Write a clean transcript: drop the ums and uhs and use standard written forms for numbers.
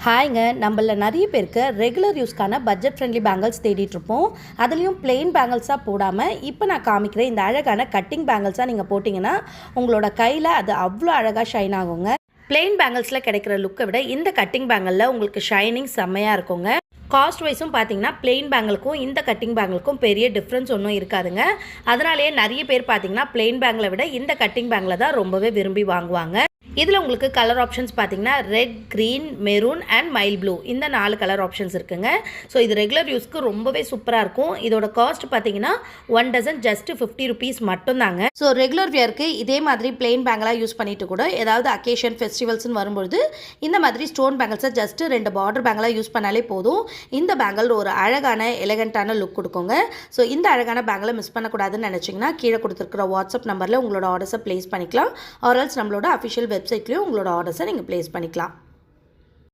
ஹாய்ங்க, நம்மள நிறைய பேருக்கு ரெகுலர் யூஸ்க்கான பட்ஜெட் ஃப்ரெண்ட்லி பேங்கிள்ஸ் தேடிட்டு இருப்போம். அதுலேயும் பிளெயின் பேங்கிள்ஸாக போடாமல் இப்போ நான் காமிக்கிற இந்த அழகான கட்டிங் பேங்கிள்ஸாக நீங்கள் போட்டிங்கன்னா உங்களோட கையில் அது அவ்வளோ அழகாக ஷைன் ஆகுங்க. பிளெயின் பேங்கிள்ஸில் கிடைக்கிற லுக்கை விட இந்த கட்டிங் பேங்கிளில் உங்களுக்கு ஷைனிங் செம்மையாக இருக்குங்க. காஸ்ட் வைஸும் பார்த்தீங்கன்னா பிளெயின் பேங்கிளுக்கும் இந்த கட்டிங் பேங்கிளுக்கும் பெரிய டிஃப்ரென்ஸ் ஒன்றும் இருக்காதுங்க. அதனாலேயே நிறைய பேர் பார்த்தீங்கன்னா பிளெயின் பேங்கிளை விட இந்த கட்டிங் பேங்கில் தான் ரொம்பவே விரும்பி வாங்குவாங்க. இதில் உங்களுக்கு கலர் ஆப்ஷன்ஸ் பார்த்தீங்கன்னா red, green, maroon and mile blue இந்த 4 கலர் ஆப்ஷன்ஸ் இருக்குங்க. ஸோ இது ரெகுலர் யூஸ்க்கு ரொம்பவே சூப்பராக இருக்கும். இதோட காஸ்ட் பார்த்தீங்கன்னா 1 டசன் ஜஸ்ட் 50 ருபீஸ் மட்டும்தாங்க. ஸோ ரெகுலர் வியருக்கு இதே மாதிரி பிளெயின் பேங்கிளாக யூஸ் பண்ணிட்டு கூட ஏதாவது அக்கேஷன் ஃபெஸ்டிவல்ஸ்னு வரும்பொழுது இந்த மாதிரி ஸ்டோன் பேங்கிள்ஸை ஜஸ்ட் 2 பார்டர் பேங்கிளாக யூஸ் பண்ணாலே போதும். இந்த பேங்கிள் ஒரு அழகான எலகண்டான லுக் கொடுக்குங்க. ஸோ இந்த அழகான பேங்கிளை மிஸ் பண்ணக்கூடாதுன்னு நினச்சிங்கன்னா கீழே கொடுத்துருக்கிற வாட்ஸ்அப் நம்பரில் உங்களோட ஆர்டர்ஸை ப்ளேஸ் பண்ணிக்கலாம். ஆர்எல்ஸ் நம்மளோட அஃபிஷியல் வெப்சைட்லேயும் உங்களோட ஆர்டர்ஸை நீங்கள் ப்ளேஸ் பண்ணிக்கலாம்.